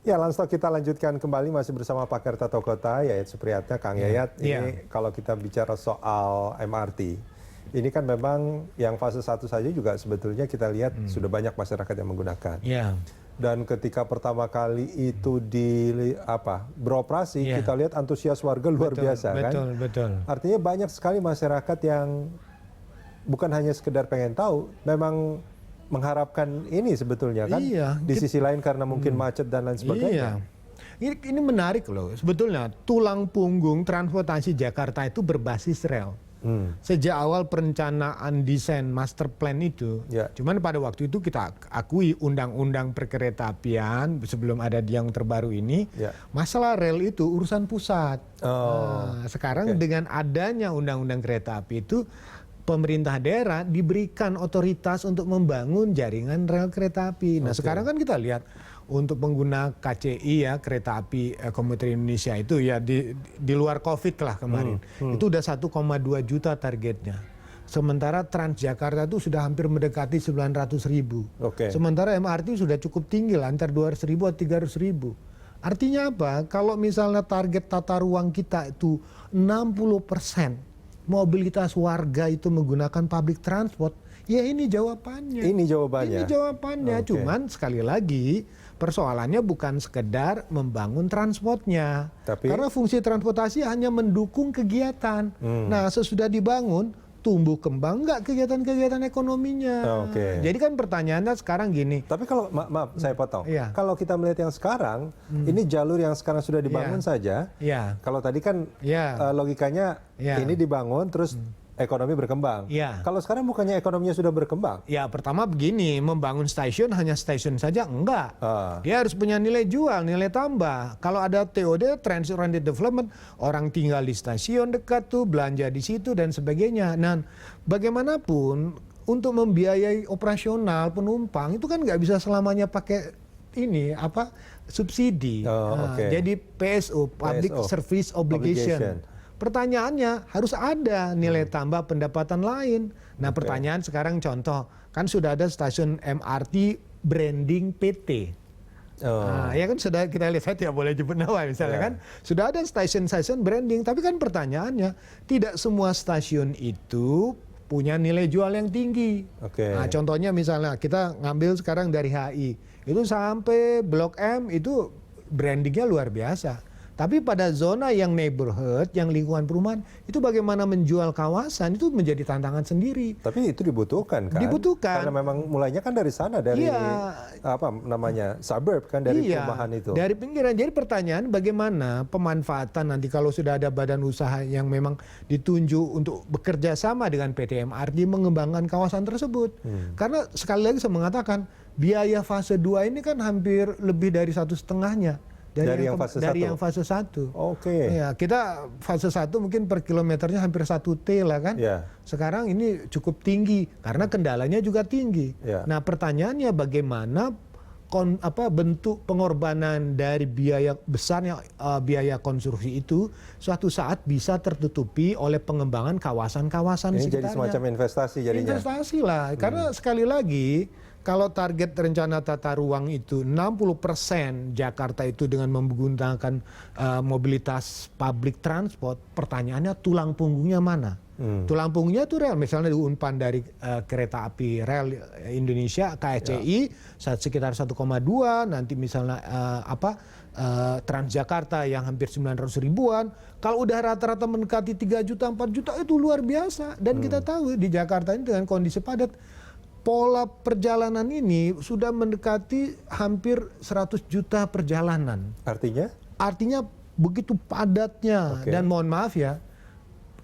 Ya, Lanstok, kita lanjutkan kembali masih bersama pakar tata kota Yayat Supriyatna. Kang Yayat, ini kalau kita bicara soal MRT, ini kan memang yang fase 1 saja juga sebetulnya kita lihat sudah banyak masyarakat yang menggunakan. Dan ketika pertama kali itu beroperasi, kita lihat antusias warga luar biasa kan. Artinya banyak sekali masyarakat yang bukan hanya sekedar pengen tahu, memang mengharapkan ini sebetulnya kan. Di sisi lain karena mungkin macet dan lain sebagainya. Ini menarik loh. Sebetulnya tulang punggung transportasi Jakarta itu berbasis rel. Sejak awal perencanaan desain master plan itu, cuman pada waktu itu kita akui undang-undang perkeretaapian sebelum ada yang terbaru ini, masalah rel itu urusan pusat. Sekarang dengan adanya undang-undang kereta api itu, pemerintah daerah diberikan otoritas untuk membangun jaringan rel kereta api. Nah sekarang kan kita lihat untuk pengguna KCI ya, kereta api komuter Indonesia itu ya di luar COVID lah kemarin. Itu udah 1,2 juta targetnya. Sementara Transjakarta itu sudah hampir mendekati 900.000. Sementara MRT sudah cukup tinggi lah, antara 200.000 atau 300.000. Artinya apa? Kalau misalnya target tata ruang kita itu 60%. Mobilitas warga itu menggunakan public transport, ya ini jawabannya. Ini jawabannya. Ini jawabannya. Cuman sekali lagi persoalannya bukan sekedar membangun transportnya. Karena fungsi transportasi hanya mendukung kegiatan. Nah sesudah dibangun, tumbuh kembang nggak kegiatan-kegiatan ekonominya. Jadi kan pertanyaannya sekarang gini. Tapi kalau maaf saya potong. Kalau kita melihat yang sekarang, ini jalur yang sekarang sudah dibangun saja. Kalau tadi kan logikanya ini dibangun terus ekonomi berkembang. Kalau sekarang bukannya ekonominya sudah berkembang? Ya pertama begini, membangun stasiun hanya stasiun saja enggak. Dia harus punya nilai jual, nilai tambah. Kalau ada TOD, Transit Oriented Development, orang tinggal di stasiun dekat tuh, belanja di situ dan sebagainya. Nah, bagaimanapun untuk membiayai operasional penumpang itu kan nggak bisa selamanya pakai ini subsidi. Jadi PSO, Public Service Obligation. Pertanyaannya harus ada nilai tambah pendapatan lain. Nah pertanyaan sekarang contoh, kan sudah ada stasiun MRT branding PT. Ya kan sudah kita lihat, saya tidak boleh sebut nama misalnya kan. Sudah ada stasiun-stasiun branding, tapi kan pertanyaannya tidak semua stasiun itu punya nilai jual yang tinggi. Nah, contohnya misalnya kita ngambil sekarang dari HI, itu sampai Blok M itu brandingnya luar biasa. Tapi pada zona yang neighborhood, yang lingkungan perumahan, itu bagaimana menjual kawasan, itu menjadi tantangan sendiri. Tapi itu dibutuhkan kan? Dibutuhkan. Karena memang mulainya kan dari sana, dari suburb kan, dari perumahan itu. Dari pinggiran. Jadi pertanyaan bagaimana pemanfaatan nanti kalau sudah ada badan usaha yang memang ditunjuk untuk bekerja sama dengan PT MRT mengembangkan kawasan tersebut. Karena sekali lagi saya mengatakan, biaya fase 2 ini kan hampir lebih dari 1,5-nya. Dari yang fase 1. Ya, kita fase 1 mungkin per kilometernya hampir 1 T lah kan. Sekarang ini cukup tinggi karena kendalanya juga tinggi. Nah, pertanyaannya bagaimana bentuk pengorbanan dari biaya besarnya biaya konstruksi itu suatu saat bisa tertutupi oleh pengembangan kawasan-kawasan sekitarnya. Ini jadi semacam investasi jadinya. Investasi lah. Karena sekali lagi kalau target rencana tata ruang itu 60% Jakarta itu dengan menggunakan mobilitas public transport, pertanyaannya tulang punggungnya mana? Tulang punggungnya itu rel, misalnya di Unpan dari kereta api rel Indonesia KCI sekitar 1,2, nanti misalnya Transjakarta yang hampir 900.000-an. Kalau udah rata-rata mendekati 3 juta, 4 juta itu luar biasa. Dan kita tahu di Jakarta ini dengan kondisi padat, pola perjalanan ini sudah mendekati hampir 100 juta perjalanan. Artinya? Artinya begitu padatnya. Dan mohon maaf ya,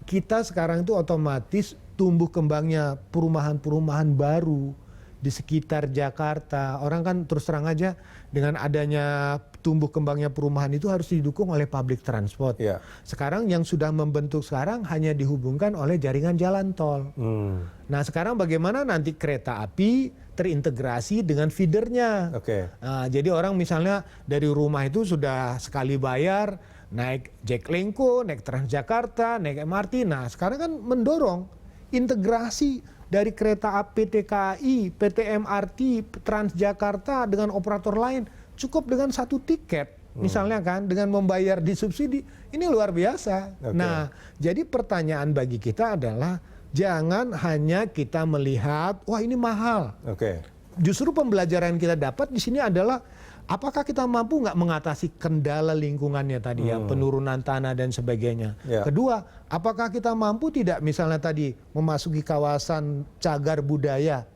kita sekarang itu otomatis tumbuh kembangnya perumahan-perumahan baru di sekitar Jakarta. Orang kan terus terang aja dengan adanya tumbuh kembangnya perumahan itu harus didukung oleh public transport. Sekarang yang sudah membentuk sekarang hanya dihubungkan oleh jaringan jalan tol. Nah sekarang bagaimana nanti kereta api terintegrasi dengan feedernya. Nah, jadi orang misalnya dari rumah itu sudah sekali bayar, naik Jaklingko, naik Transjakarta, naik MRT. Nah sekarang kan mendorong integrasi dari kereta api PT KAI, PT MRT, Transjakarta dengan operator lain cukup dengan satu tiket. Misalnya kan dengan membayar disubsidi, ini luar biasa. Nah, jadi pertanyaan bagi kita adalah jangan hanya kita melihat, wah ini mahal. Justru pembelajaran kita dapat di sini adalah apakah kita mampu nggak mengatasi kendala lingkungannya tadi ya, penurunan tanah dan sebagainya. Kedua, apakah kita mampu tidak misalnya tadi memasuki kawasan cagar budaya,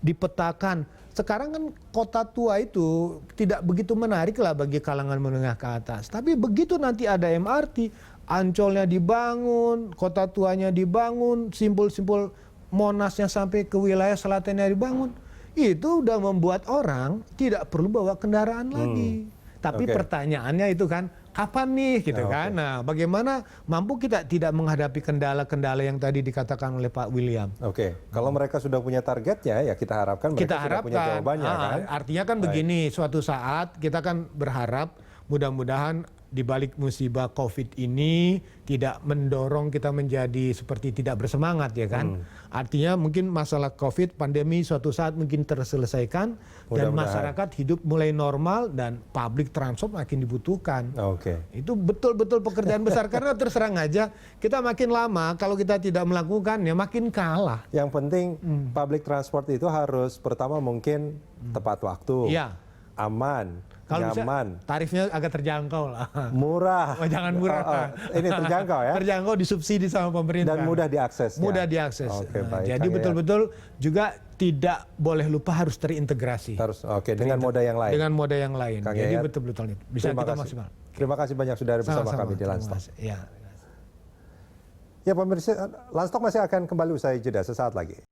dipetakan. Sekarang kan kota tua itu tidak begitu menarik lah bagi kalangan menengah ke atas. Tapi begitu nanti ada MRT, Ancolnya dibangun, kota tuanya dibangun, simpul-simpul Monasnya sampai ke wilayah selatannya dibangun, itu udah membuat orang tidak perlu bawa kendaraan lagi. Tapi pertanyaannya itu kan, kapan nih gitu kan? Nah, bagaimana mampu kita tidak menghadapi kendala-kendala yang tadi dikatakan oleh Pak William? Kalau mereka sudah punya targetnya, ya kita harapkan mereka sudah punya jawabannya kan? Artinya kan begini, suatu saat kita kan berharap mudah-mudahan di balik musibah COVID ini tidak mendorong kita menjadi seperti tidak bersemangat ya kan. Artinya mungkin masalah COVID, pandemi suatu saat mungkin terselesaikan dan masyarakat hidup mulai normal dan public transport makin dibutuhkan. Itu betul-betul pekerjaan besar karena terus terang aja kita makin lama kalau kita tidak melakukan ya makin kalah. Yang penting public transport itu harus pertama mungkin tepat waktu, aman. Kalau nyaman, tarifnya agak terjangkau lah. Murah. Jangan murah. Ini terjangkau ya? Terjangkau, disubsidi sama pemerintah. Dan mudah diakses. Mudah diakses. Jadi betul-betul juga tidak boleh lupa harus terintegrasi. Dengan moda yang lain. Dengan moda yang lain. Jadi betul-betul bisa kita maksimal. Terima kasih banyak sudah bersama kami di Landstalk. Ya pemirsa, Landstalk masih akan kembali usai jeda sesaat lagi.